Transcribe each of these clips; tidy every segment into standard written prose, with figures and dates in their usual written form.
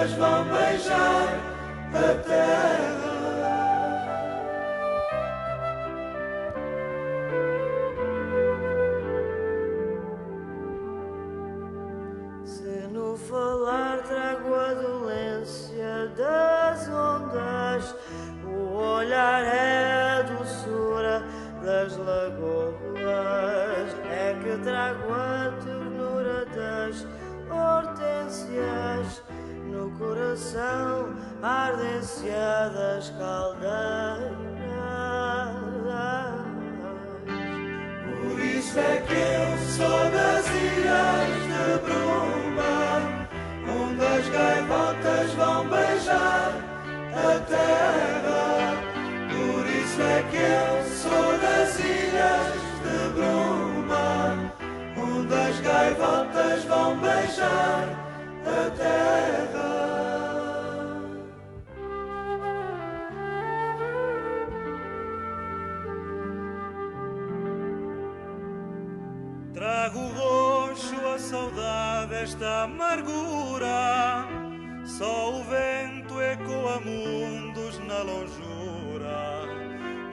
gaivotas vão beijar a terra. Se no falar trago a dolência das ondas, o olhar é a doçura das lagoas, é que trago a ternura das hortênsias, no coração a ardência das caldeiras. Por isso é que eu sou das ilhas de bruma, onde as gaivotas vão beijar a terra. Por isso é que eu sou das ilhas de bruma, onde as gaivotas vão beijar a terra. Trago roxo a saudade, esta amargura, só o vento ecoa mundos na longura,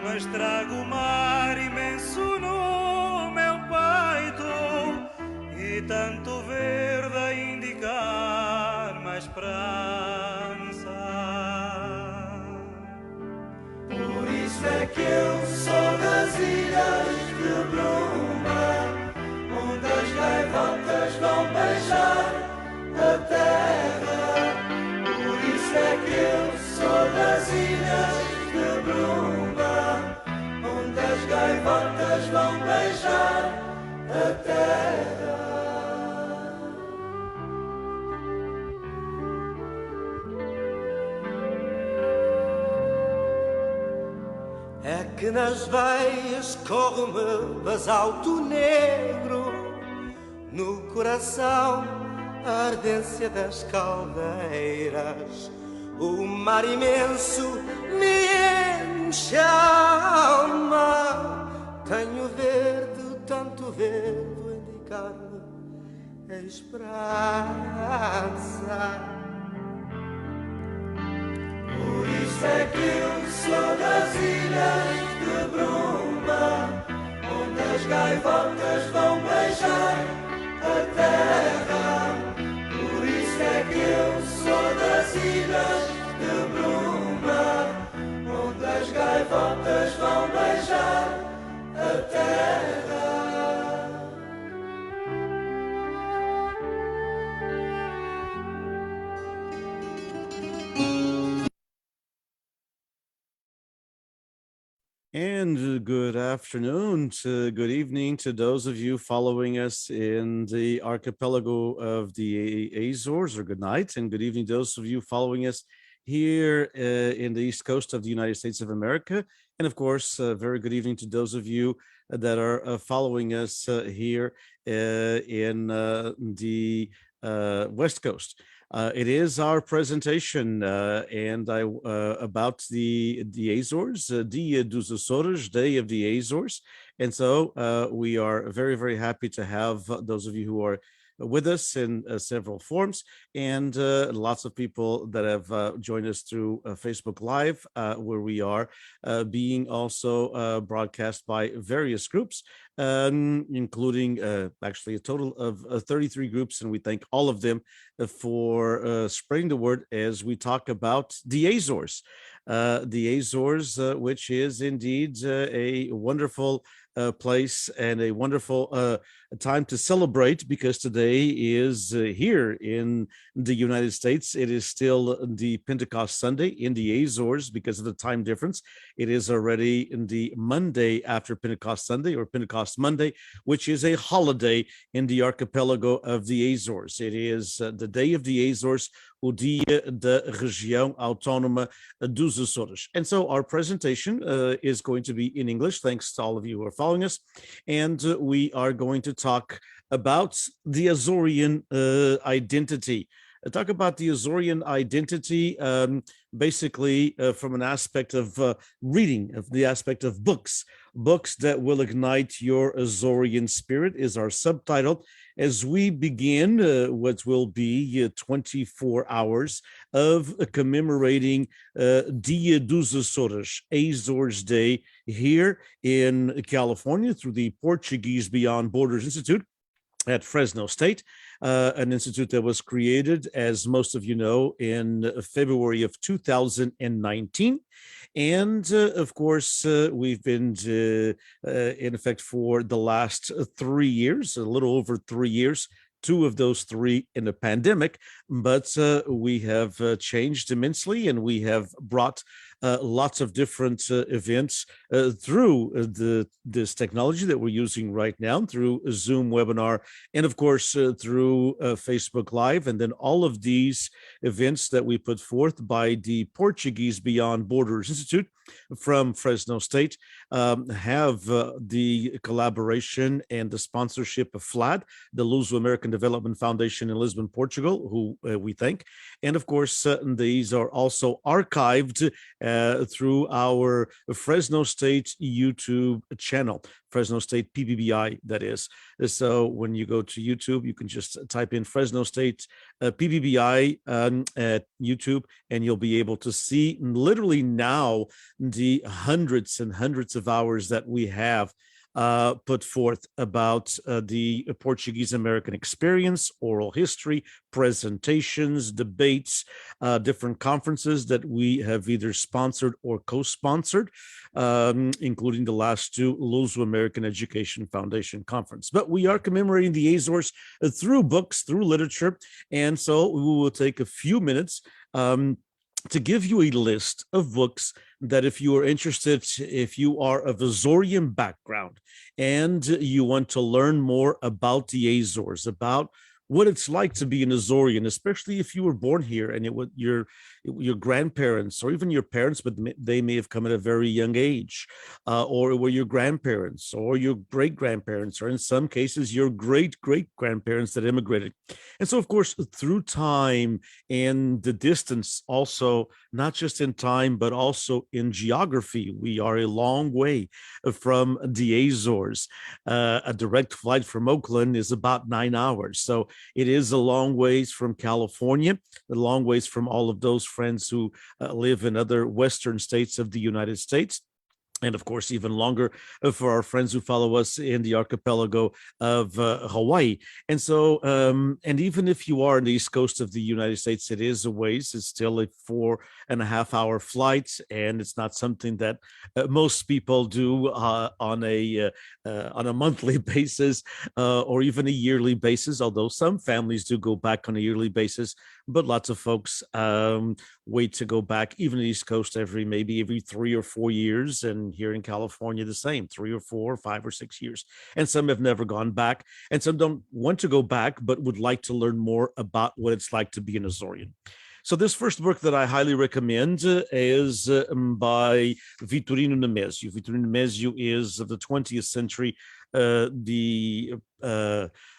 mas trago o mar imenso no meu peito e tanto verde a indicar mais esperança. Por isso é que eu sou das ilhas de bruma, onde as gaivotas vão beijar a terra. Por isso é que eu sou das ilhas de bruma, onde as gaivotas vão beijar a terra. É que nas veias corre-me basalto negro, no coração a ardência das caldeiras. O mar imenso me enche a alma, tenho verde, tanto verde, a indicar-me a esperança. Por isso é que eu sou das ilhas de bruma, onde as gaivotas vão beijar a terra. Por isso é que eu sou das ilhas de bruma, onde as gaivotas vão beijar a terra. And good afternoon, good evening to those of you following us in the archipelago of the Azores, or good night, and good evening to those of you following us here in the East Coast of the United States of America. And of course, very good evening to those of you that are following us here in the West Coast. It is our presentation about the Azores, Dia dos Açores, Day of the Azores. And so we are very, very happy to have those of you who are with us in several forms, and lots of people that have joined us through Facebook Live, where we are being also broadcast by various groups, including actually a total of 33 groups, and we thank all of them for spreading the word as we talk about the Azores. The Azores, which is indeed a wonderful place and a wonderful time to celebrate, because today is here in the United States. It is still the Pentecost Sunday in the Azores because of the time difference. It is already in the Monday after Pentecost Sunday, or Pentecost Monday, which is a holiday in the archipelago of the Azores. It is the Day of the Azores, o Dia da Região Autónoma dos Açores. And so our presentation is going to be in English, thanks to all of you who are following us. And we are going to talk about the Azorean identity. talk about the Azorean identity, basically from an aspect of reading, of the aspect of books. Books that will ignite your Azorean spirit is our subtitle as we begin what will be 24 hours of commemorating Dia dos Açores, Azores Day, here in California through the Portuguese Beyond Borders Institute at Fresno State, an institute that was created, as most of you know, in February of 2019. And of course, we've been in effect for the last 3 years, a little over 3 years. 2 of those 3 in the pandemic, but we have changed immensely, and we have brought lots of different events through this technology that we're using right now, through a Zoom webinar, and of course through Facebook Live, and then all of these events that we put forth by the Portuguese Beyond Borders Institute from Fresno State have the collaboration and the sponsorship of FLAD, the Luso-American Development Foundation in Lisbon, Portugal, who we thank. And of course, these are also archived through our Fresno State YouTube channel, Fresno State PBBI, that is. So when you go to YouTube, you can just type in Fresno State PBBI at YouTube, and you'll be able to see literally now the hundreds and hundreds of hours that we have put forth about the Portuguese American experience, oral history, presentations, debates, different conferences that we have either sponsored or co-sponsored, including the last 2 Luso American Education Foundation conference. But we are commemorating the Azores through books, through literature, and so we will take a few minutes to give you a list of books that, if you are interested, if you are of Azorean background and you want to learn more about the Azores, about what it's like to be an Azorean, especially if you were born here and your grandparents or even your parents, but they may have come at a very young age, or were your grandparents or your great-grandparents, or in some cases, your great-great-grandparents that immigrated. And so, of course, through time and the distance, also, not just in time, but also in geography, we are a long way from the Azores. A direct flight from Oakland is about 9 hours. So it is a long ways from California, a long ways from all of those friends who live in other western states of the United States. And of course, even longer for our friends who follow us in the archipelago of Hawaii. And so, and even if you are on the East Coast of the United States, it is a ways. It's still a 4.5-hour flight, and it's not something that most people do on a monthly basis or even a yearly basis. Although some families do go back on a yearly basis, but lots of folks wait to go back, even the East Coast, maybe every 3 or 4 years, and here in California the same, 3 or 4 or 5 or 6 years. And some have never gone back, and some don't want to go back but would like to learn more about what it's like to be an Azorean. So this first book that I highly recommend is by Vittorino Nemes. Vittorino Nemes is of the 20th century, the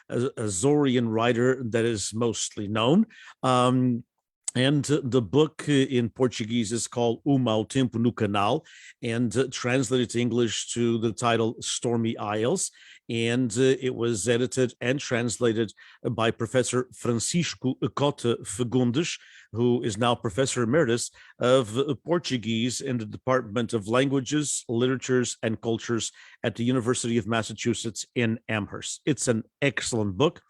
Azorean writer that is mostly known. And the book in Portuguese is called Ao Tempo no Canal, and translated to English to the title Stormy Isles. And it was edited and translated by Professor Francisco Cota Fagundes, who is now Professor Emeritus of Portuguese in the Department of Languages, Literatures, and Cultures at the University of Massachusetts in Amherst. It's an excellent book.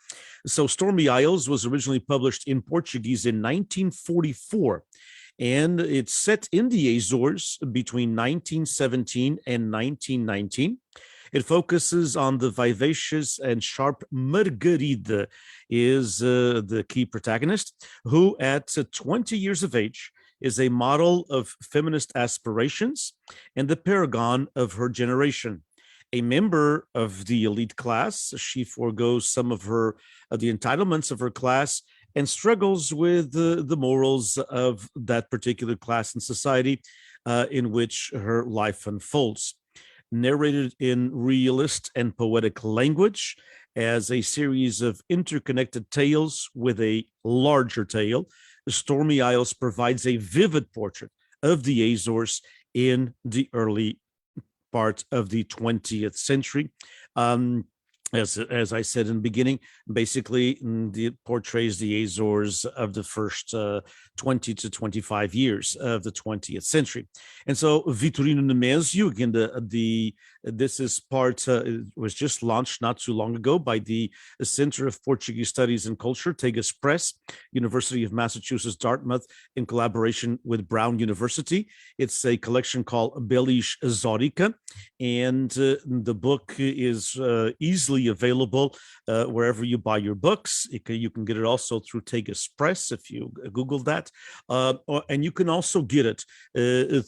So Stormy Isles was originally published in Portuguese in 1944, and it's set in the Azores between 1917 and 1919. It focuses on the vivacious and sharp Margarida, is the key protagonist, who at 20 years of age is a model of feminist aspirations and the paragon of her generation. A member of the elite class, she forgoes some of the entitlements of her class and struggles with the morals of that particular class in society in which her life unfolds. Narrated in realist and poetic language, as a series of interconnected tales with a larger tale. Stormy Isles provides a vivid portrait of the Azores in the early part of the 20th century. As I said in the beginning, basically it portrays the Azores of the first 20 to 25 years of the 20th century. And so Vittorino Nemes, again, this is part, it was just launched not too long ago by the Center of Portuguese Studies and Culture, Tegas Press, University of Massachusetts, Dartmouth, in collaboration with Brown University. It's a collection called Belis Azorica, and the book is easily available wherever you buy your books. You can get it also through Tegas Press if you Google that, and you can also get it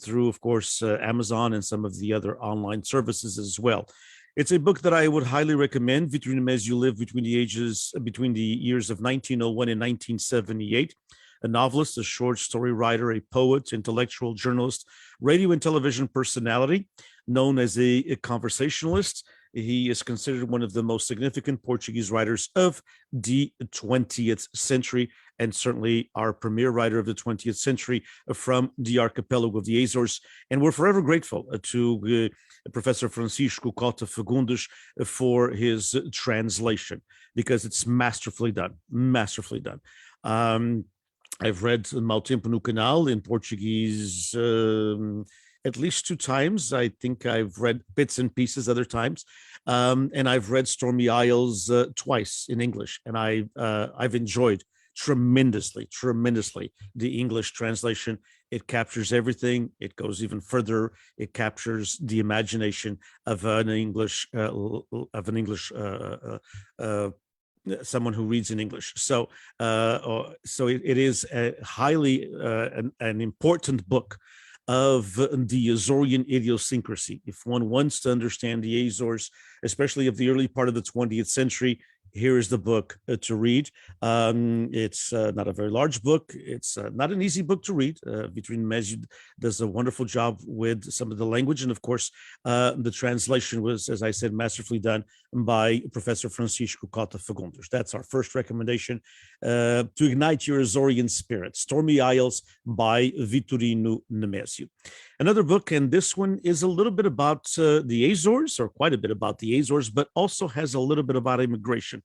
through, of course, Amazon and some of the other online services as well. It's a book that I would highly recommend. Vittorino Nemes, you live between the years of 1901 and 1978. A novelist, a short story writer, a poet, intellectual, journalist, radio and television personality, known as a conversationalist. He is considered one of the most significant Portuguese writers of the 20th century, and certainly our premier writer of the 20th century from the archipelago of the Azores. And we're forever grateful to Professor Francisco Cota Fagundes for his translation, because it's masterfully done, masterfully done. I've read Mau Tempo no Canal in Portuguese at least 2 times. I think I've read bits and pieces other times. And I've read Stormy Isles twice in English, and I've enjoyed tremendously the English translation. It captures everything. It goes even further. It captures the imagination of an English someone who reads in English. So it is a highly an important book of the Azorean idiosyncrasy. If one wants to understand the Azores, especially of the early part of the 20th century, here is the book to read. It's not a very large book. It's not an easy book to read. Vittorino Nemes does a wonderful job with some of the language. And of course, the translation was, as I said, masterfully done by Professor Francisco Cota Fagundes. That's our first recommendation, to ignite your Azorean spirit, Stormy Isles by Vittorino Nemes. Another book, and this one is a little bit about the Azores, or quite a bit about the Azores, but also has a little bit about immigration.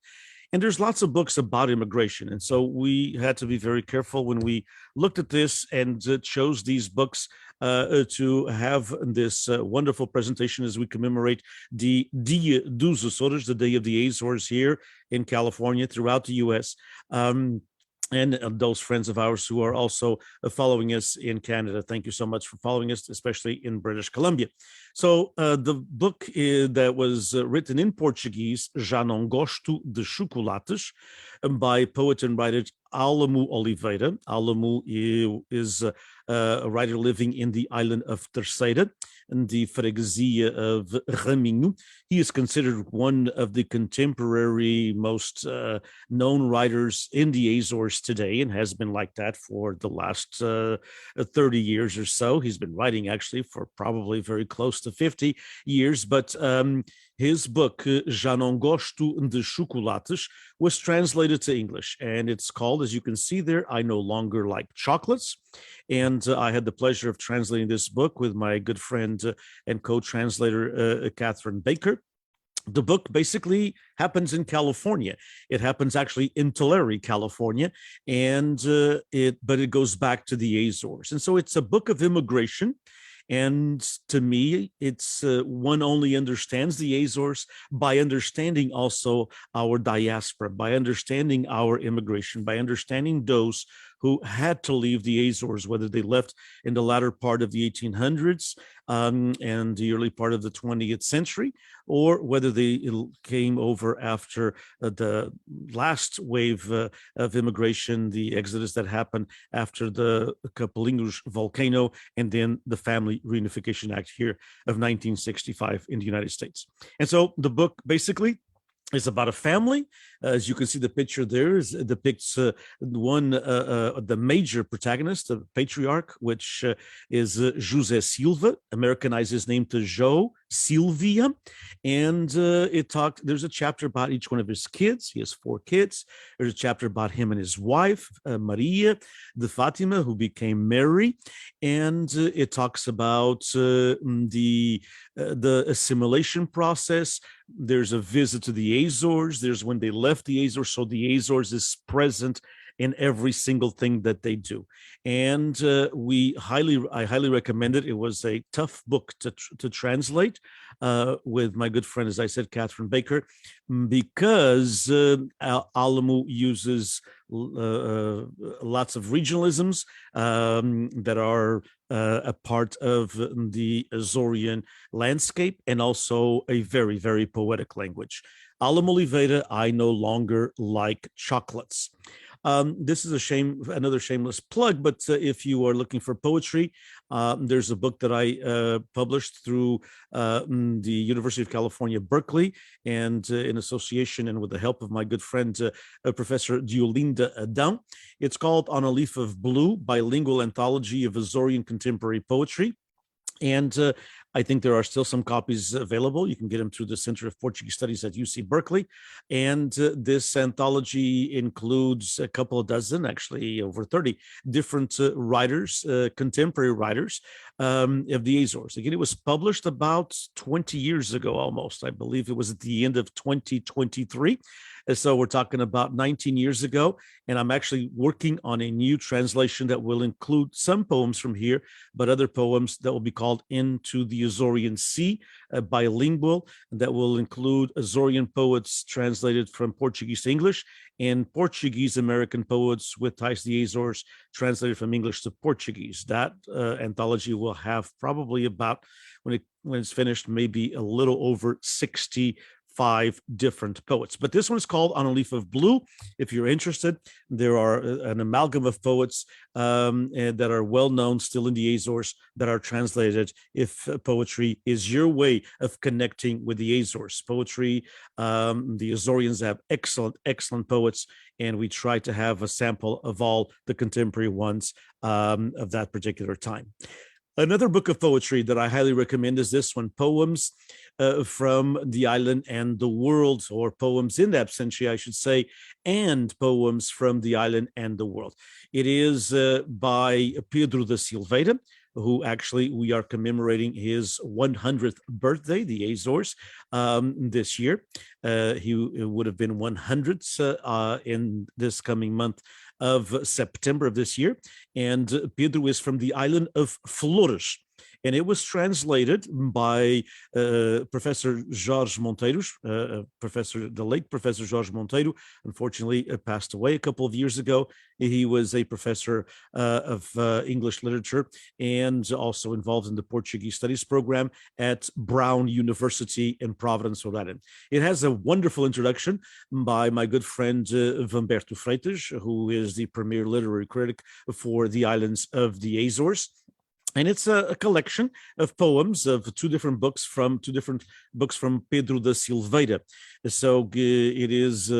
And there's lots of books about immigration. And so we had to be very careful when we looked at this and chose these books to have this wonderful presentation as we commemorate the Dia dos Açores, the Day of the Azores here in California, throughout the U.S., and those friends of ours who are also following us in Canada. Thank you so much for following us, especially in British Columbia. So the book that was written in Portuguese, Já Não Gosto de Chocolates, by poet and writer Alamo Oliveira. Alamo is a writer living in the island of Terceira, in the freguesia of Raminho. He is considered one of the contemporary most known writers in the Azores today, and has been like that for the last 30 years or so. He's been writing actually for probably very close to 50 years, but his book, Já Não Gosto de Chocolates, was translated to English, and it's called, as you can see there, I No Longer Like Chocolates. And I had the pleasure of translating this book with my good friend and co-translator, Catherine Baker. The book basically happens in California. It happens actually in Tulare, California, and but it goes back to the Azores. And so it's a book of immigration. And to me, it's one only understands the Azores by understanding also our diaspora, by understanding our immigration, by understanding those who had to leave the Azores, whether they left in the latter part of the 1800s and the early part of the 20th century, or whether they came over after the last wave of immigration, the exodus that happened after the Capelingos volcano, and then the Family Reunification Act here of 1965 in the United States. And so the book basically is about a family. As you can see, the picture there depicts the major protagonist, the patriarch, which is José Silva, Americanized his name to Joe, Sylvia, and there's a chapter about each one of his kids. He has 4 kids. There's a chapter about him and his wife, Maria de Fatima, who became Mary, and it talks about the assimilation process. There's a visit to the Azores. There's when they left the Azores, so the Azores is present in every single thing that they do. And I highly recommend it. It was a tough book to translate with my good friend, as I said, Catherine Baker, because Alamo uses lots of regionalisms that are a part of the Azorean landscape, and also a very, very poetic language. Alamo Oliveira, I no longer like chocolates. This is another shameless plug, but if you are looking for poetry, there's a book that I published through the University of California, Berkeley, and in association and with the help of my good friend, Professor Diolinda Adão. It's called On a Leaf of Blue, Bilingual Anthology of Azorean Contemporary Poetry. And I think there are still some copies available. You can get them through the Center of Portuguese Studies at UC Berkeley. And this anthology includes a couple of dozen, actually over 30 different writers, contemporary writers of the Azores. Again, it was published about 20 years ago almost. I believe it was at the end of 2023. And so we're talking about 19 years ago, and I'm actually working on a new translation that will include some poems from here, but other poems that will be called Into the Azorean Sea, bilingual, that will include Azorean poets translated from Portuguese to English, and Portuguese American poets with ties to the Azores translated from English to Portuguese. That anthology will have probably about, when it's finished, maybe a little over 65 different poets. But this one is called On a Leaf of Blue. If you're interested, there are an amalgam of poets that are well known still in the Azores that are translated. If poetry is your way of connecting with the Azores, poetry, the Azoreans have excellent poets, and we try to have a sample of all the contemporary ones of that particular time. Another book of poetry that I highly recommend is this one, Poems from the Island and the World, or Poems in Absentia, I should say, and Poems from the Island and the World. It is by Pedro da Silveira, who actually we are commemorating his 100th birthday, the Azores, this year. He would have been 100 in this coming month of September of this year. And Pedro is from the island of Flores. And it was translated by Professor Jorge Monteiro, the late Professor Jorge Monteiro, unfortunately passed away a couple of years ago. He was a professor of English literature and also involved in the Portuguese studies program at Brown University in Providence, Rhode Island. It has a wonderful introduction by my good friend Vamberto Freitas, who is the premier literary critic for the islands of the Azores. And it's a collection of poems of two different books from Pedro da Silveira. So it is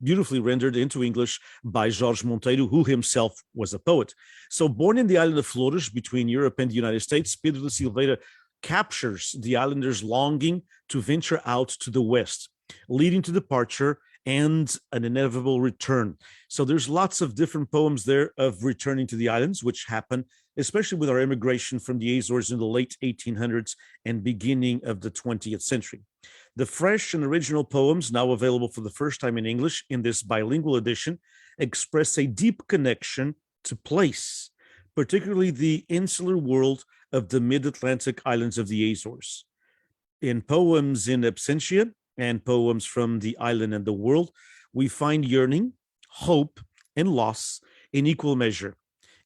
beautifully rendered into English by Jorge Monteiro, who himself was a poet. So born in the island of Flores between Europe and the United States, Pedro da Silveira captures the islanders' longing to venture out to the west, leading to departure and an inevitable return. So there's lots of different poems there of returning to the islands, which happen especially with our immigration from the Azores in the late 1800s and beginning of the 20th century. The fresh and original poems, now available for the first time in English in this bilingual edition, express a deep connection to place, particularly the insular world of the mid-Atlantic islands of the Azores. In Poems in Absentia and Poems from the Island and the World, we find yearning, hope, and loss in equal measure.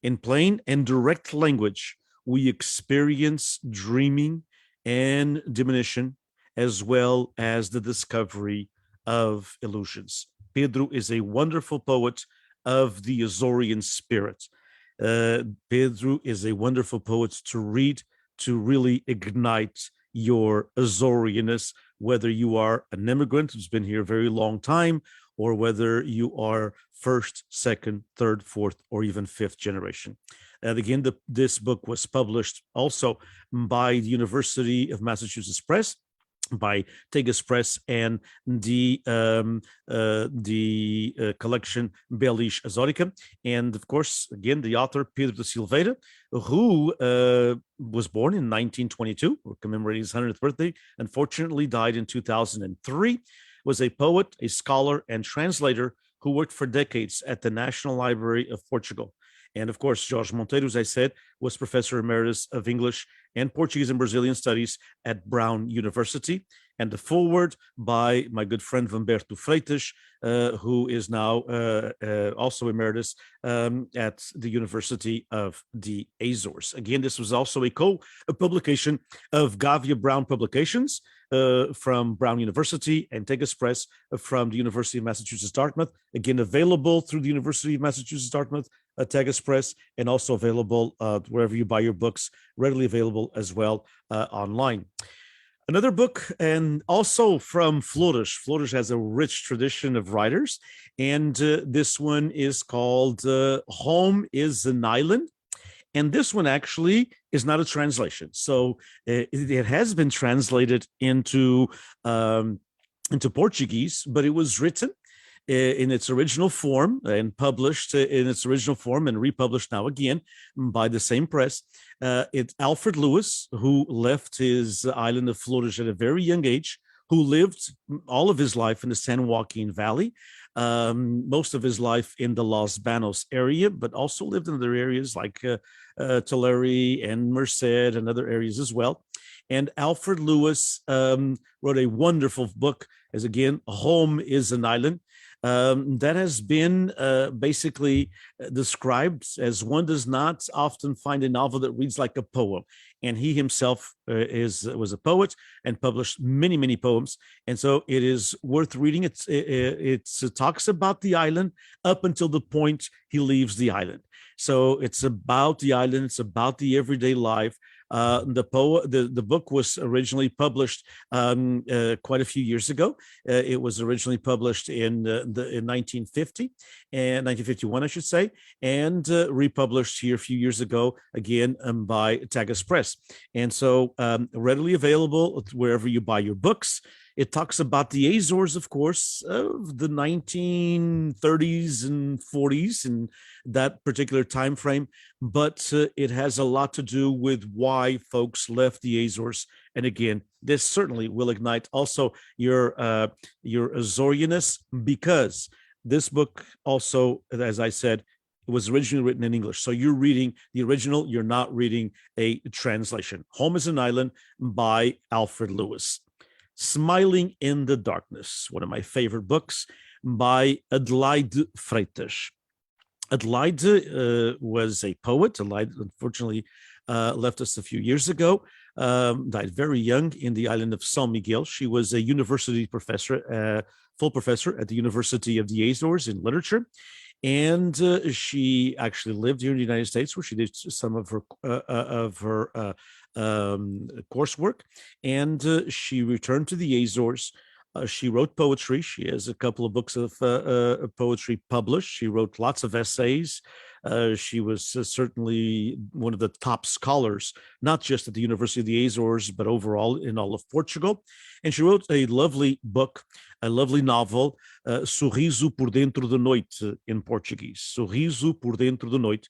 In plain and direct language, we experience dreaming and diminution, as well as the discovery of illusions. Pedro is a wonderful poet of the Azorean spirit. Pedro is a wonderful poet to read, to really ignite your Azoreanness, whether you are an immigrant who's been here a very long time, or whether you are first, second, third, fourth, or even fifth generation. Again, this book was published also by the University of Massachusetts Press, by Tegas Press, and the collection Belis Azorica. And of course, again, the author Pedro de Silveira, who was born in 1922, we're commemorating his 100th birthday, unfortunately died in 2003, was a poet, a scholar, and translator who worked for decades at the National Library of Portugal. And of course, Jorge Monteiro, as I said, was Professor Emeritus of English and Portuguese and Brazilian Studies at Brown University. And the foreword by my good friend Humberto Freitas, who is now also Emeritus at the University of the Azores. Again, this was also a co-publication of Gavia Brown Publications from Brown University, and Tegas Press from the University of Massachusetts Dartmouth. Again, available through the University of Massachusetts Dartmouth, Tegas Press, and also available wherever you buy your books, readily available as well online. Another book, and also from Flores. Flores has a rich tradition of writers, and this one is called Home is an Island. And this one actually is not a translation. So it has been translated into Portuguese, but it was written in its original form and published in its original form and republished now again by the same press. It's Alfred Lewis, who left his island of Flores at a very young age, who lived all of his life in the San Joaquin Valley, most of his life in the Los Banos area, but also lived in other areas like Tulare and Merced and other areas as well. And Alfred Lewis wrote a wonderful book, as again, Home is an Island, that has been basically described as one does not often find a novel that reads like a poem. And he himself was a poet and published many, many poems. And so it is worth reading. It talks about the island up until the point he leaves the island. So it's about the island. It's about the everyday life. The book was originally published quite a few years ago. It was originally published in 1950 and 1951, I should say, and republished here a few years ago again by Tegas Press. And so readily available wherever you buy your books. It talks about the Azores, of course, of the 1930s and 40s and that particular time frame, but it has a lot to do with why folks left the Azores. And again, this certainly will ignite also your Azoreanness, because this book also, as I said, it was originally written in English. So you're reading the original, you're not reading a translation. Home is an Island by Alfred Lewis. Smiling in the Darkness, one of my favorite books by Adelaide Freitas. Adelaide was a poet. Adelaide, unfortunately, left us a few years ago, died very young in the island of São Miguel. She was a university professor, full professor at the University of the Azores in literature. And she actually lived here in the United States, where she did some of her coursework. And she returned to the Azores. She wrote poetry. She has a couple of books of poetry published. She wrote lots of essays. She was certainly one of the top scholars, not just at the University of the Azores, but overall in all of Portugal. And she wrote a lovely book, a lovely novel, Sorriso por Dentro da Noite in Portuguese. Sorriso por Dentro da Noite,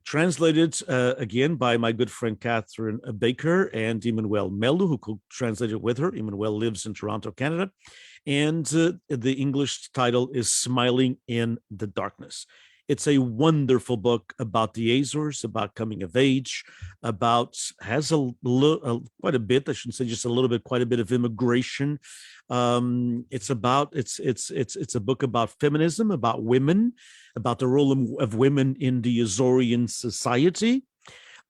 translated again by my good friend Catherine Baker and Emmanuel Mellow, who co-translated with her. Emmanuel lives in Toronto, Canada. And the English title is Smiling in the Darkness. It's a wonderful book about the Azores, about coming of age, about quite a bit. I shouldn't say just a little bit, quite a bit of immigration. It's a book about feminism, about women, about the role of women in the Azorean society.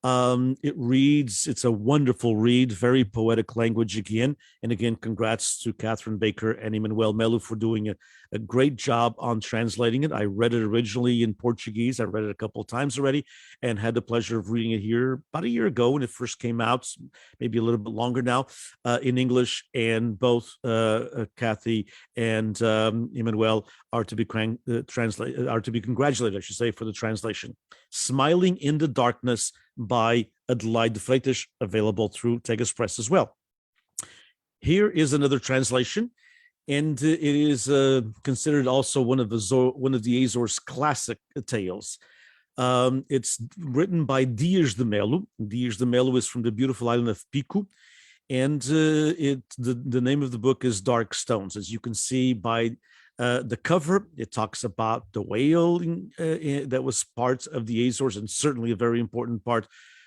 It's a wonderful read, very poetic language again. And again, congrats to Catherine Baker and Emmanuel Mellow for doing a great job on translating it. I read it originally in Portuguese. I read it a couple of times already and had the pleasure of reading it here about a year ago when it first came out, maybe a little bit longer now, in English. And both Kathy and Emmanuel are to be congratulated, I should say, for the translation. Smiling in the Darkness by Adelaide de Freitas, available through Tegas Press as well. Here is another translation, and it is considered also one of the Azores classic tales. It's written by Dias de Mello. Dias de Mello is from the beautiful island of Pico, and the name of the book is Dark Stones. As you can see by the cover, it talks about the whale that was part of the Azores and certainly a very important part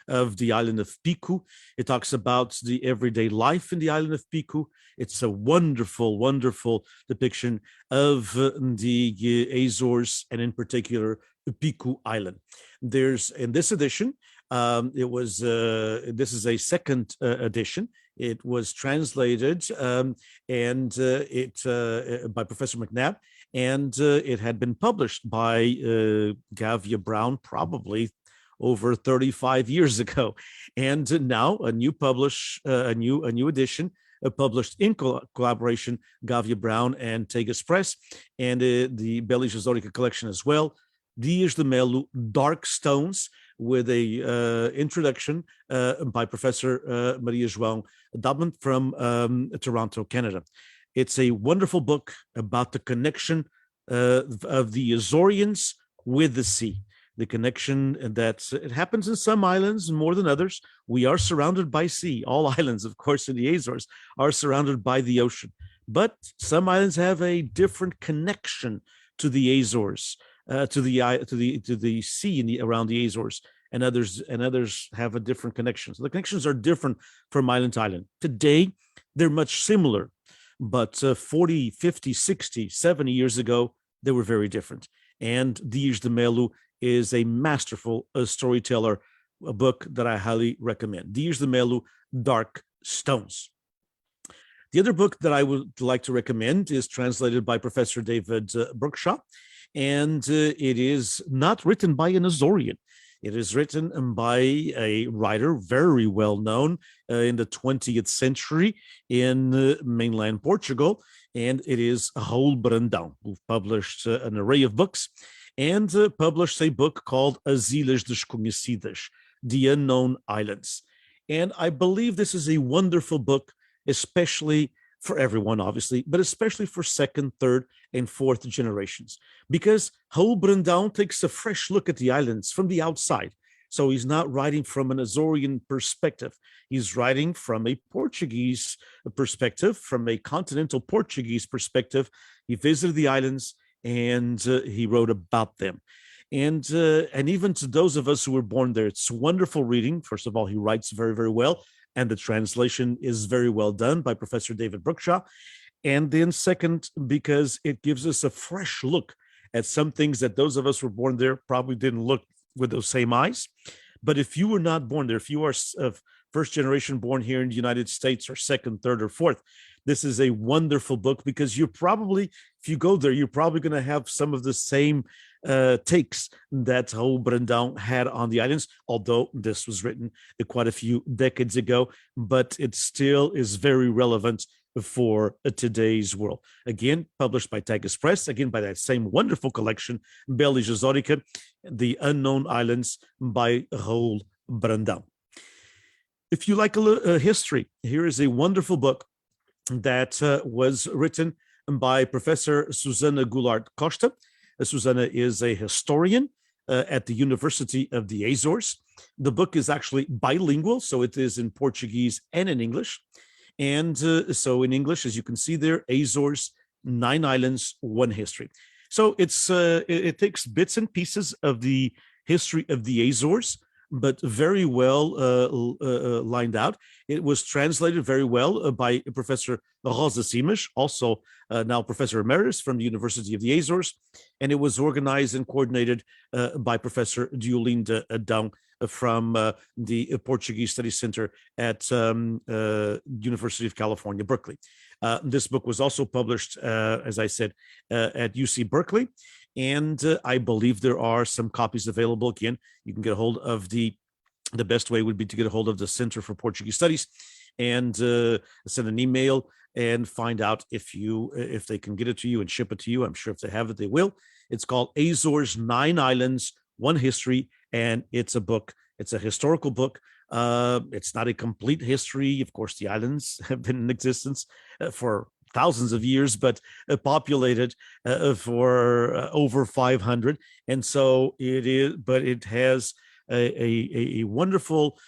of the island of Pico. It talks about the everyday life in the island of Pico. It's a wonderful, wonderful depiction of the Azores and in particular Pico Island. There's in this edition, this is a second edition. It was translated by Professor McNabb, and it had been published by Gavia Brown probably over 35 years ago. And now a new edition published in collaboration, Gavia Brown and Tegas Press, and the Belis Azorica collection as well. Dias de Mello, Dark Stones, with a introduction by Professor Maria João Dabman from Toronto, Canada. It's a wonderful book about the connection of the Azoreans with the sea. The connection that it happens in some islands more than others. We are surrounded by sea. All islands, of course, in the Azores are surrounded by the ocean. But some islands have a different connection to the Azores, to the sea around the Azores, and others have a different connection. So the connections are different from island to island. Today, they're much similar, but 40, 50, 60, 70 years ago, they were very different. And Dias de Mello is a masterful storyteller, a book that I highly recommend. Dias de Mello, Dark Stones. The other book that I would like to recommend is translated by Professor David Brookshaw, and it is not written by an Azorean. It is written by a writer very well known in the 20th century in mainland Portugal, and it is Raul Brandão, who published an array of books and published a book called As Ilhas Desconhecidas, The Unknown Islands. And I believe this is a wonderful book, especially for everyone, obviously, but especially for second, third, and fourth generations, because Raul Brandão takes a fresh look at the islands from the outside. So he's not writing from an Azorean perspective. He's writing from a Portuguese perspective, from a continental Portuguese perspective. He visited the islands and he wrote about them. And even to those of us who were born there, it's wonderful reading. First of all, he writes very, very well, and the translation is very well done by Professor David Brookshaw. And then second, because it gives us a fresh look at some things that those of us who were born there probably didn't look with those same eyes. But if you were not born there, if you are of first generation born here in the United States, or second, third, or fourth, this is a wonderful book, because you're probably, if you go there, you're probably going to have some of the same takes that Raul Brandão had on the islands, although this was written quite a few decades ago, but it still is very relevant for today's world. Again, published by Tegas Press, again by that same wonderful collection, Belis Azorica, The Unknown Islands by Raul Brandão. If you like a history, here is a wonderful book that was written by Professor Susana Goulart Costa. Susana is a historian at the University of the Azores. The book is actually bilingual, so it is in Portuguese and in English. And so in English, as you can see there, Azores, 9 islands, 1 history. So it takes bits and pieces of the history of the Azores, but very well lined out. It was translated very well by Professor Rosa Simas, also now Professor Emeritus from the University of the Azores, and it was organized and coordinated by Professor Diolinda Adão from the Portuguese Studies Center at University of California, Berkeley. This book was also published, as I said, at UC Berkeley, and I believe there are some copies available. Again, you can get a hold of the best way would be to get a hold of the Center for Portuguese Studies and send an email and find out if they can get it to you and ship it to you. I'm sure if they have it, they will. It's called Azores, 9 Islands, One History, and it's a book. It's a historical book. It's not a complete history. Of course, the islands have been in existence for thousands of years, but populated for over 500. And so it is, but it has a wonderful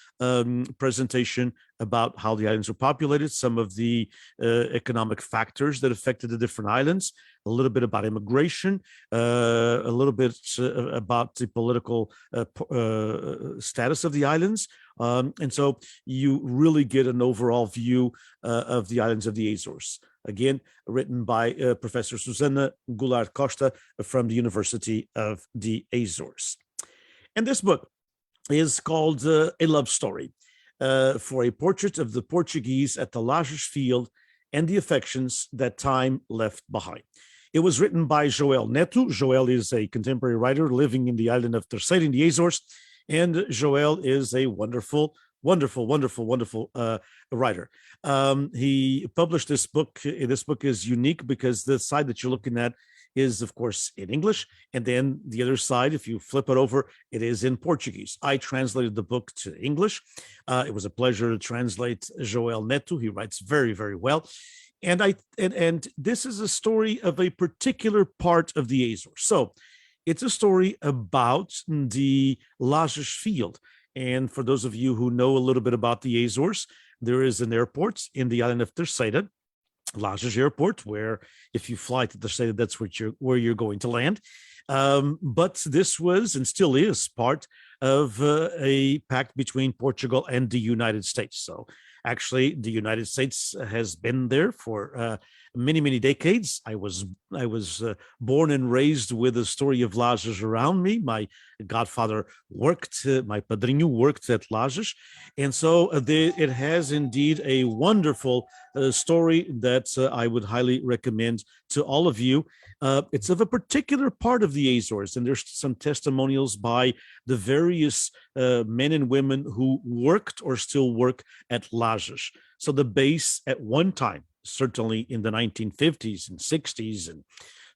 presentation about how the islands were populated, some of the economic factors that affected the different islands, a little bit about immigration, a little bit about the political status of the islands. And so you really get an overall view of the islands of the Azores. Again, written by Professor Susana Goulart Costa from the University of the Azores. And this book is called A Love Story, for a portrait of the Portuguese at the Lajes field and the affections that time left behind. It was written by Joel Neto. Joel is a contemporary writer living in the island of Terceira in the Azores, and Joel is a wonderful writer. He published this book. This book is unique because the side that you're looking at is, of course, in English. And then the other side, if you flip it over, it is in Portuguese. I translated the book to English. It was a pleasure to translate Joel Neto. He writes very, very well. And this is a story of a particular part of the Azores. So it's a story about the Lajes field. And for those of you who know a little bit about the Azores, there is an airport in the island of Terceira, Lajes Airport, where if you fly to Terceira, that's where you're going to land. But this was and still is part of a pact between Portugal and the United States. So actually, the United States has been there for many, many decades. I was born and raised with the story of Lajes around me. My godfather worked, my padrinho worked at Lajes. And so it has indeed a wonderful story that I would highly recommend to all of you. It's of a particular part of the Azores, and there's some testimonials by the various men and women who worked or still work at Lajes. So the base at one time, certainly in the 1950s and 60s and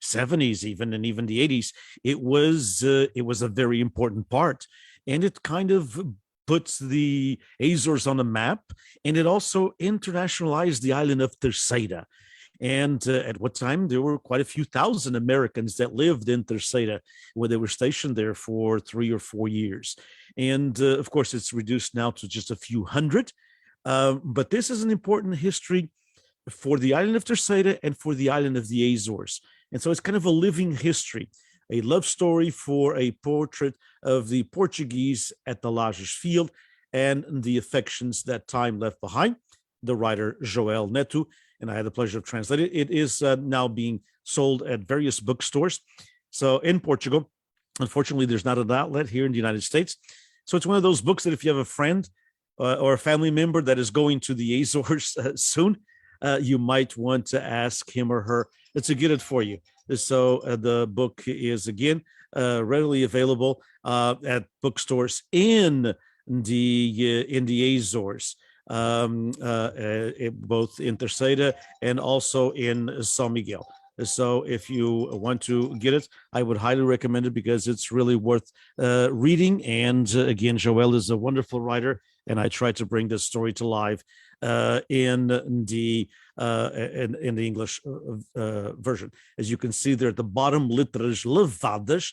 70s even, and even the 80s, it was a very important part. And it kind of puts the Azores on a map, and it also internationalized the island of Terceira. And at what time there were quite a few thousand Americans that lived in Terceira, where they were stationed there for 3 or 4 years. And of course, it's reduced now to just a few hundred. But this is an important history for the island of Terceira and for the island of the Azores. And so it's kind of a living history, a love story for a portrait of the Portuguese at the Lajes field and the affections that time left behind. The writer Joel Neto, and I had the pleasure of translating it. It is now being sold at various bookstores. So in Portugal, unfortunately, there's not an outlet here in the United States. So it's one of those books that if you have a friend or a family member that is going to the Azores soon, you might want to ask him or her to get it for you. So the book is, again, readily available at bookstores in the Azores, both in Terceira and also in São Miguel. So if you want to get it, I would highly recommend it because it's really worth reading. And again, Joel is a wonderful writer, and I try to bring this story to life in the English version. As you can see there at the bottom, Letras Levadas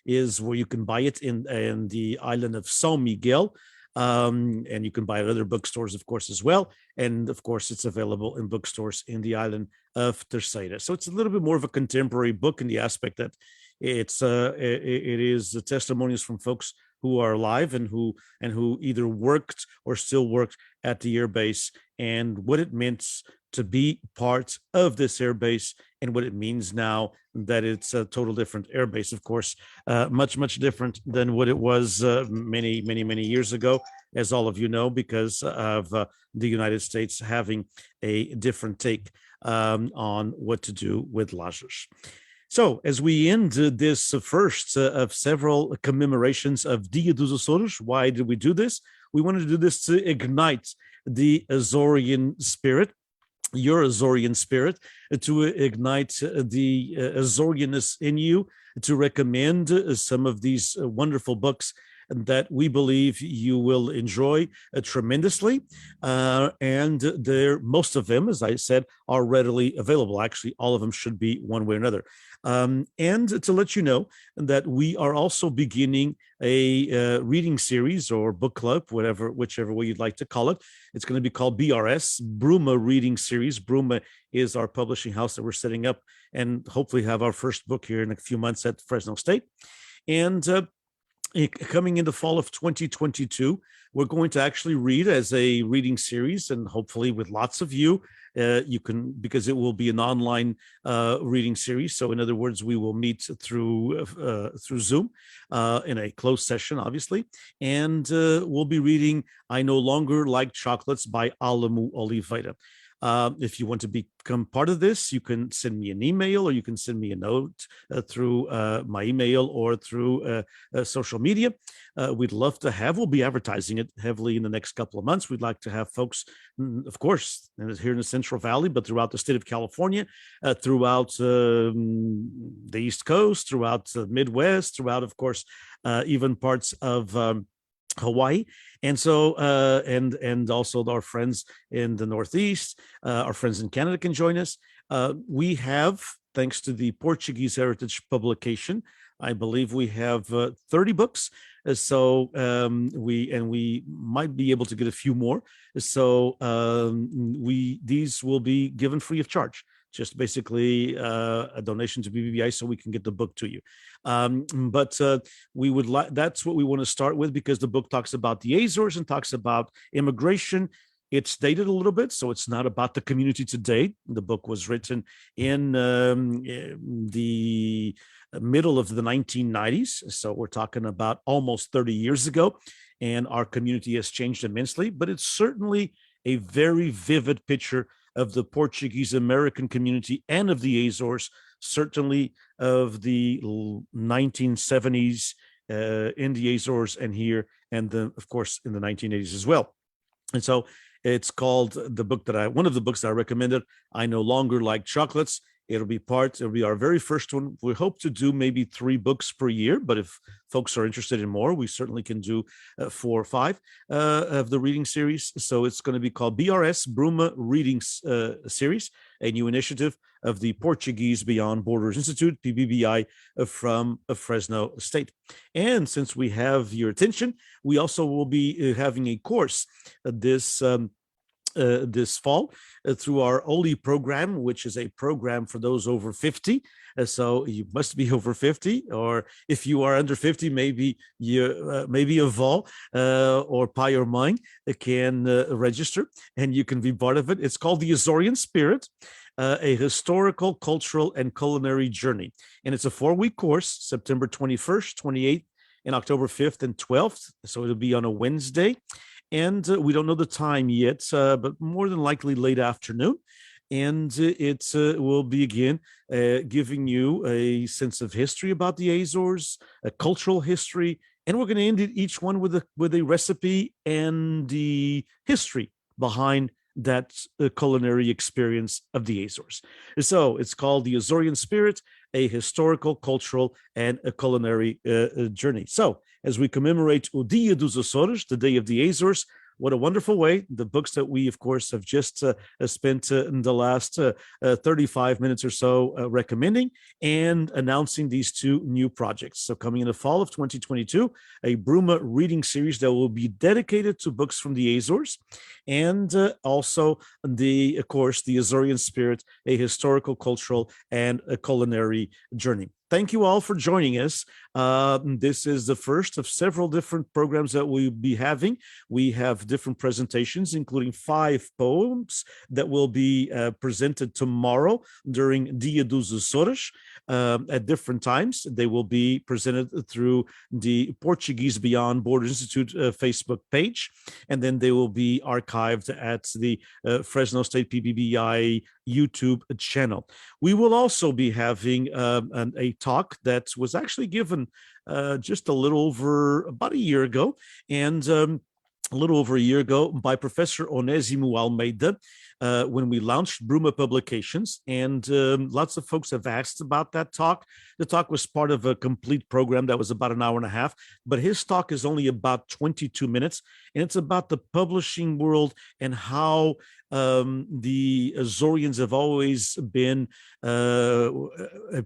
is where you can buy it in the island of São Miguel. And you can buy it at other bookstores, of course, as well. And of course, it's available in bookstores in the island of Terceira. So it's a little bit more of a contemporary book in the aspect that it is testimonies from folks who are alive and who either worked or still worked at the air base, and what it meant to be part of this airbase and what it means now that it's a total different airbase, of course, much, much different than what it was many, many, many years ago, as all of you know, because of the United States having a different take on what to do with Lazarus. So, as we end this first of several commemorations of Dia dos Açores, why did we do this? We wanted to do this to ignite the Azorean spirit, your Azorean spirit, to ignite the Azoreanness in you, to recommend some of these wonderful books that we believe you will enjoy tremendously. And most of them, as I said, are readily available. Actually, all of them should be one way or another. And to let you know that we are also beginning a reading series or book club, whichever way you'd like to call it. It's going to be called BRS, Bruma Reading Series. Bruma is our publishing house that we're setting up and hopefully have our first book here in a few months at Fresno State. And coming into fall of 2022, we're going to actually read as a reading series, and hopefully with lots of you, because it will be an online reading series. So in other words, we will meet through Zoom in a closed session, obviously, and we'll be reading I No Longer Like Chocolates by Alamu Oliveira. If you want to become part of this, you can send me an email or you can send me a note through my email or through social media. We'd love to we'll be advertising it heavily in the next couple of months. We'd like to have folks, of course, here in the Central Valley, but throughout the state of California, throughout the East Coast, throughout the Midwest, throughout, of course, even parts of Hawaii. And so, and also our friends in the Northeast, our friends in Canada can join us. We have, thanks to the Portuguese Heritage publication, I believe we have 30 books. So we might be able to get a few more. So these will be given free of charge. Just basically a donation to PBBI so we can get the book to you. But we would that's what we want to start with, because the book talks about the Azores and talks about immigration. It's dated a little bit, so it's not about the community today. The book was written in the middle of the 1990s. So we're talking about almost 30 years ago, and our community has changed immensely, but it's certainly a very vivid picture of the Portuguese American community and of the Azores, certainly of the 1970s in the Azores and here, and then, of course, in the 1980s as well. And so it's called one of the books that I recommended, I No Longer Like Chocolates. It'll be our very first one. We hope to do maybe 3 books per year, but if folks are interested in more, we certainly can do 4 or 5 of the reading series. So it's going to be called BRS, Bruma Reading Series, a new initiative of the Portuguese Beyond Borders Institute, PBBI, from Fresno State. And since we have your attention, we also will be having a course this fall through our OLI program, which is a program for those over 50. So you must be over 50, or if you are under 50, maybe a vol or Pi or Mine can register and you can be part of it. It's called the Azorean Spirit, a historical, cultural, and culinary journey. And it's a 4-week course, September 21st, 28th, and October 5th and 12th. So it'll be on a Wednesday. And we don't know the time yet, but more than likely late afternoon. And it will be, again, giving you a sense of history about the Azores, a cultural history, and we're going to end each one with a recipe and the history behind that culinary experience of the Azores. So it's called the Azorean Spirit, a historical, cultural, and a culinary journey. So as we commemorate O Dia dos Açores, the Day of the Azores, what a wonderful way. The books that we, of course, have just spent in the last 35 minutes or so recommending and announcing these 2 new projects. So coming in the fall of 2022, a Bruma reading series that will be dedicated to books from the Azores, and also of course, the Azorean Spirit, a historical, cultural, and a culinary journey. thank you all for joining us. This is the first of several different programs that we'll be having. We have different presentations, including 5 poems that will be presented tomorrow during Dia dos Açores at different times. They will be presented through the Portuguese Beyond Borders Institute Facebook page, and then they will be archived at the Fresno State PBBI YouTube channel. We will also be having a talk that was actually given just a little over about a year ago, and a little over a year ago by Professor Onésimo Almeida when we launched Bruma Publications, and lots of folks have asked about that talk. The talk was part of a complete program that was about an hour and a half, but his talk is only about 22 minutes, and it's about the publishing world and how the Azoreans have always been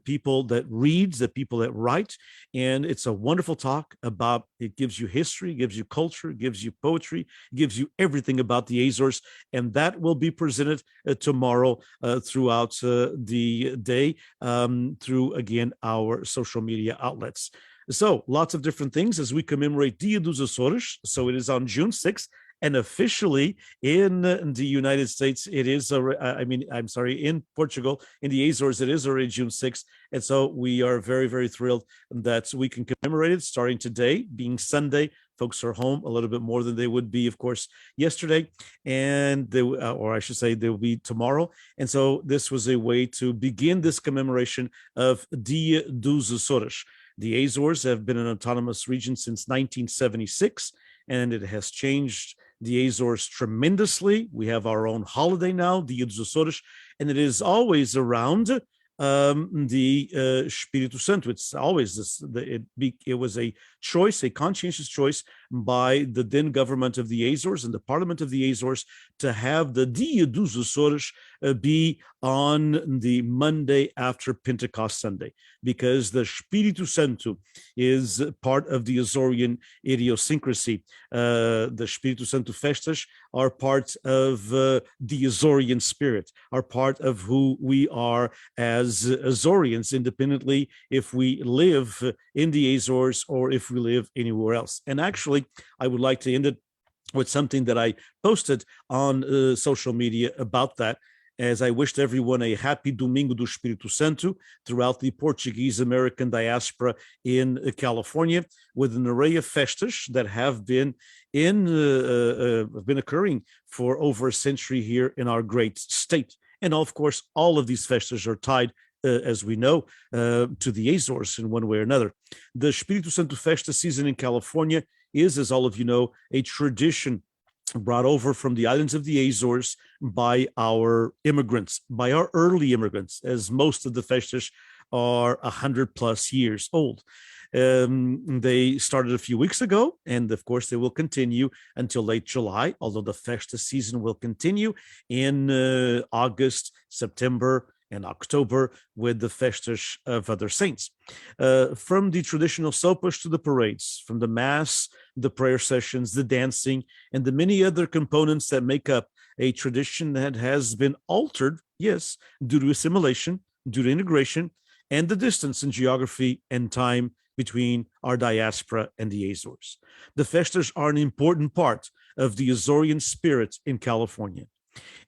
people that reads, the people that write, and it's a wonderful talk about, it gives you history, gives you culture, gives you poetry, gives you everything about the Azores, and that will be presented tomorrow throughout the day through, again, our social media outlets. So lots of different things as we commemorate Dia dos Açores. So it is on June 6th. And officially in the United States, it is, in Portugal, in the Azores, it is already June 6th. And so we are very, very thrilled that we can commemorate it starting today, being Sunday. Folks are home a little bit more than they would be, of course, yesterday, and they, or I should say, they will be tomorrow. And so this was a way to begin this commemoration of Dia dos Açores. The Azores have been an autonomous region since 1976, and it has changed the Azores tremendously. We have our own holiday now, Dia dos Açores, and it is always around the Espírito Santo. It's always this. It was a choice, a conscientious choice by the then government of the Azores and the Parliament of the Azores to have the Dia dos Açores be on the Monday after Pentecost Sunday, because the Espírito Santo is part of the Azorean idiosyncrasy. The Espírito Santo festas are part of the Azorean spirit, are part of who we are as Azoreans, independently if we live in the Azores or if we live anywhere else. And actually, I would like to end it with something that I posted on social media about that, as I wished everyone a happy Domingo do Espírito Santo throughout the Portuguese-American diaspora in California, with an array of festas that have been occurring for over a century here in our great state. And of course, all of these festas are tied, as we know, to the Azores in one way or another. The Espírito Santo Festa season in California is, as all of you know, a tradition brought over from the islands of the Azores by our immigrants, by our early immigrants, as most of the festas are 100+ years old. They started a few weeks ago, and of course they will continue until late July, although the festa season will continue in August, September, and October with the festas of other saints. From the traditional sopas to the parades, from the mass, the prayer sessions, the dancing, and the many other components that make up a tradition that has been altered, yes, due to assimilation, due to integration, and the distance in geography and time between our diaspora and the Azores. The festas are an important part of the Azorean spirit in California.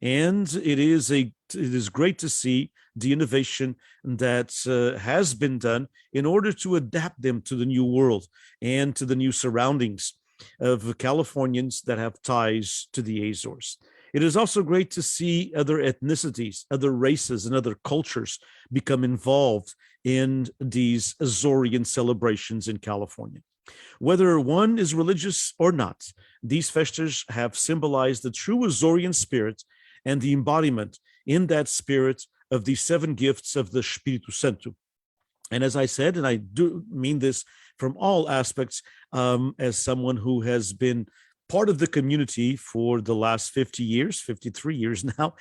And it is great to see the innovation that has been done in order to adapt them to the new world and to the new surroundings of Californians that have ties to the Azores. It is also great to see other ethnicities, other races, and other cultures become involved in these Azorean celebrations in California. Whether one is religious or not, these festas have symbolized the true Azorean spirit and the embodiment in that spirit of the 7 gifts of the Espírito Santo. And as I said, and I do mean this from all aspects, as someone who has been part of the community for the last 50 years, 53 years now,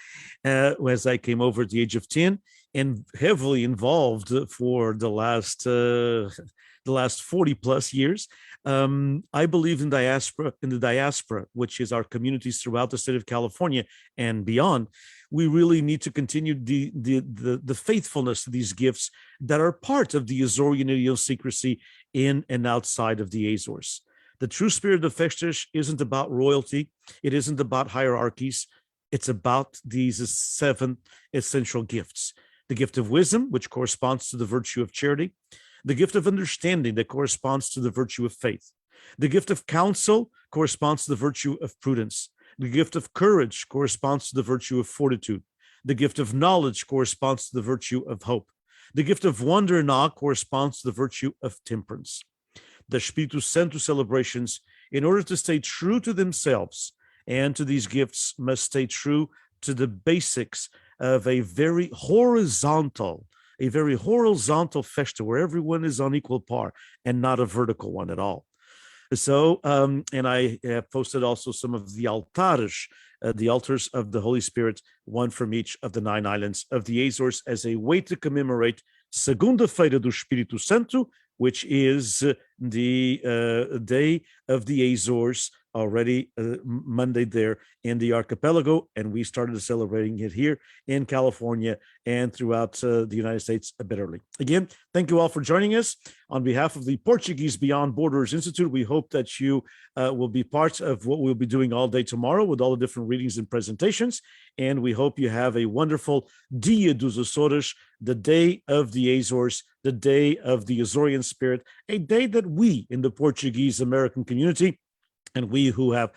as I came over at the age of 10, and heavily involved for the last 40+ years. I believe in the diaspora, which is our communities throughout the state of California and beyond. we really need to continue the faithfulness to these gifts that are part of the Azorean idiosyncrasy in and outside of the Azores. The true spirit of Festers isn't about royalty. It isn't about hierarchies. It's about these 7 essential gifts. The gift of wisdom, which corresponds to the virtue of charity. The gift of understanding, that corresponds to the virtue of faith. The gift of counsel corresponds to the virtue of prudence. The gift of courage corresponds to the virtue of fortitude. The gift of knowledge corresponds to the virtue of hope. The gift of wonder and awe corresponds to the virtue of temperance. The Espírito Santo celebrations, in order to stay true to themselves and to these gifts, must stay true to the basics of a very horizontal festa where everyone is on equal par and not a vertical one at all. So, and I have posted also some of the altares, the altars of the Holy Spirit, one from each of the 9 islands of the Azores, as a way to commemorate Segunda-feira do Espírito Santo, which is the day of the Azores, already Monday there in the archipelago, and we started celebrating it here in California and throughout the United States a bit early. Again, thank you all for joining us. On behalf of the Portuguese Beyond Borders Institute, we hope that you will be part of what we'll be doing all day tomorrow with all the different readings and presentations, and we hope you have a wonderful Dia dos Açores, the day of the Azores, the day of the Azorean Spirit, a day that we in the Portuguese American community and we who have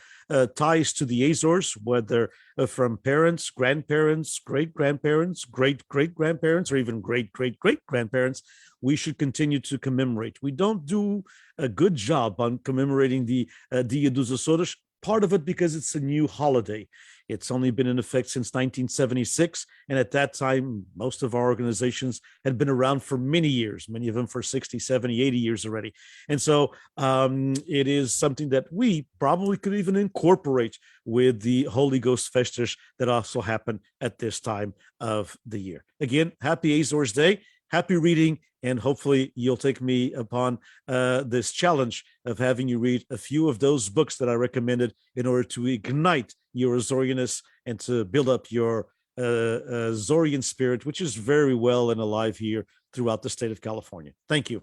ties to the Azores, whether from parents, grandparents, great-grandparents, great-great-grandparents, or even great-great-great-grandparents, we should continue to commemorate. We don't do a good job on commemorating the Dia dos Açores, part of it because it's a new holiday. It's only been in effect since 1976, and at that time, most of our organizations had been around for many years, many of them for 60, 70, 80 years already. And so it is something that we probably could even incorporate with the Holy Ghost Festas that also happen at this time of the year. Again, happy Azores Day, happy reading, and hopefully you'll take me upon this challenge of having you read a few of those books that I recommended in order to ignite your Azorianness and to build up your Azorean spirit, which is very well and alive here throughout the state of California. Thank you.